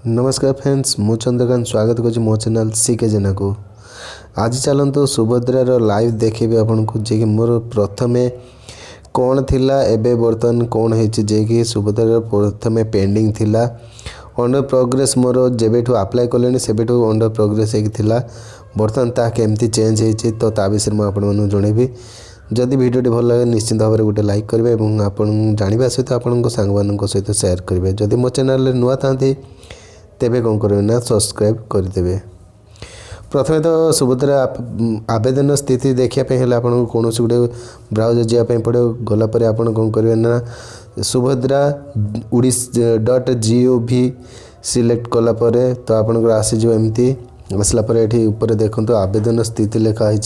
नमस्कार फ्रेंड्स, मु चंद्रकांत स्वागत कर मो चैनल सीके जेना को। आज चलते सुभद्रार लाइव देखेबे आपन को जे कि मोर प्रथमे कौन थिला एबे बर्तन कौन है जे कि सुभद्रार प्रथमे पेंडिंग थिला अंडर प्रोग्रेस मोर जेबेठू अप्लाई कले सेबेठू अंडर प्रोग्रेस थिला बर्तन ता केमती चेंज होती तो ता विषय मुझे आपन जनइबी। जदि वीडियोटी भल लगे निश्चित भाव में गोटे लाइक करेंगे और आपन जाना सहित आपण सांग सहित शेयर करेंगे। जदि मो चैनल नुआ था तेबे कौन करेंगे ना सब्सक्राइब करदे। प्रथमे तो सुभद्रा आवेदन स्थिति देखापी आपको कौन गोटे ब्राउजर जावाई पड़े गलापर आप कौन करेंगे ना subbhadra.gov सिलेक्ट कलापर तो आपंकर आसीज एमती आसला ये ऊपर देखो आवेदन स्थिति लिखाई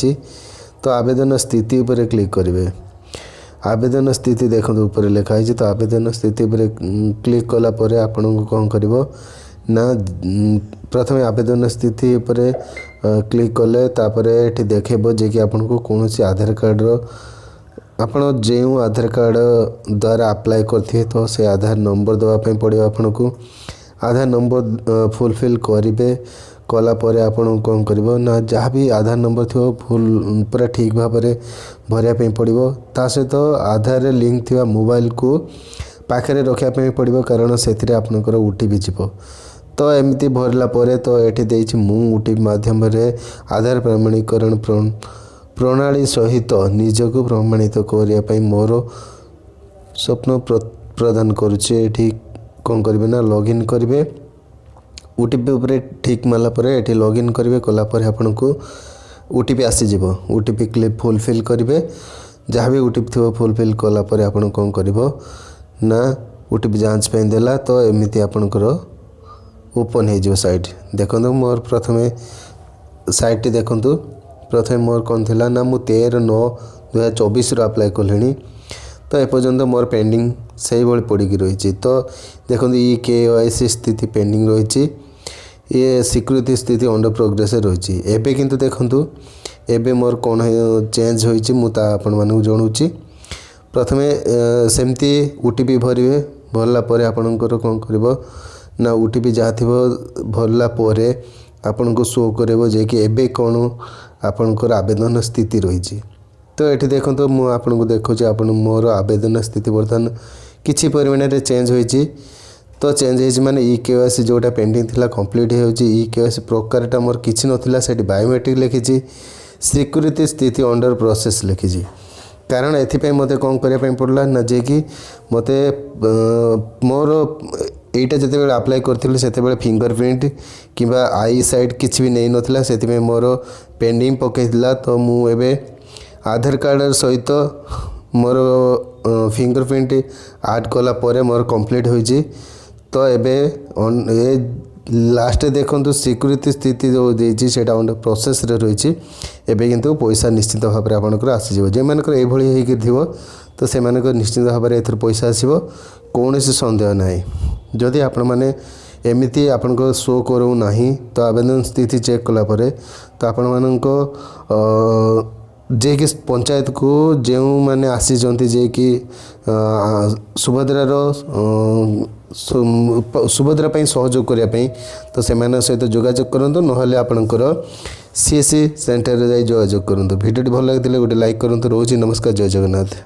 तो आवेदन स्थिति उपर क्लिक करेंगे। आवेदन स्थिति देखो ऊपर लिखाई तो आवेदन स्थिति उपर क्लिक कलापर आपन कौन कर ना प्रथम आवेदन स्थिति उपर क्लिक कले तापर ये देखेब जे कि आपन को कौन सी आधार कार्ड आपड़ जो आधार कार्ड द्वारा अप्लाई करते तो से आधार नंबर देवाई पड़ो आपन को आधार नंबर फुलफिल करेंगे कलापर आपन कौन कर ना जहाँ भी आधार नंबर थो फुल पूरा ठीक भाव में भरवाई पड़ो ता सहित आधार लिंक थी मोबाइल को पाखे रखापी पड़ो कारण से आपंकर ओटीपी जीव तो एमती भरला परे तो ये मु ओटीपी माध्यम आधार प्रमाणीकरण प्रणाली सहित निजक प्रमाणित करने मोर स्वप्न प्रदान करुचे कौन करेंगे ना लॉगिन करेंगे ओटीपी उपर ठीक माला ये लॉगिन करेंगे कलापर आपन को ओटीपी आसीज ओटीपी क्लिप फुलफिल करेंगे जहाँ भी ओटीपी थी फुलफिल कलापर आपन कौन कर ना ओटीपी जांच पे देला तो एमती आपनकर ओपन हो साइट देखो मोर प्रथम साइट देखु प्रथम मोर कौन थिला ना मु 13/9/2024 अप्लाई कले तो एपर्यंत मोर पेंडिंग से भाई पड़ी रही तो देखो KYC स्थिति पेंडिंग रही ये स्वीकृति स्थिति अंडर प्रोग्रेस रही एबे किंतु देखु एबे मोर कौन चेंज होती मुझे आपण मानक जनाऊँगी। प्रथमे सेमती ओटीपी भरवे भरला आपणकर कौन कर ना ओटीपी जहाँ थी भरला आपन को शो करे जे कि एबे कौन आपणकर आवेदन स्थिति रही तो ये देखो तो मुझे आपको देखुची आपन मोर आवेदन स्थिति बर्तमान किसी परिमाण में चेंज होती तो चेंज हो माने KYC जोटा पेंडिंग थिला कंप्लीट हो KYC प्रकारटा मोर किसी नथिला सेठी बायोमेट्रिक लिखी स्वीकृति स्थिति अंडर प्रोसेस लिखी कारण एथि मते कौन करने पड़ला ना जे कि मते मोर एटा जिते अप्लाई करी से फिंगरप्रिंट कि आई साइट किसी भी नहीं नथिला से मोर पेंडिंग पकईला तो मुझे आधार कार्ड सहित मोर फिंगरप्रिंट ऐड कला परे मोर कंप्लीट होइछि तो एबे ये लास्ट देखो सिक्योरिटी स्थिति जो देछि सेटा अंडर प्रोसेस रे रही एबे किंतु पैसा निश्चित भाव में आपनकर आसीजो जे मानकर ए भली हेकि थिवो तो से मानकर निश्चित भाव में एथर पैसा आसीबो कौन संदेह नाही। जदि आपण माने एमिति आपनको शो करू नाही तो आवेदन स्थिति चेक कला परे तो आपण मानको जे कि पंचायत को जो मैंने आसी जे कि सुभद्रार सुभद्रा सहयोग करने तो से सहित जोगाजोग करूँ ना आपणकर CSC सेंटर जोगाजोग करूँ। वीडियो भल लगे गोटे लाइक करूँ। रोची नमस्कार, जय जगन्नाथ।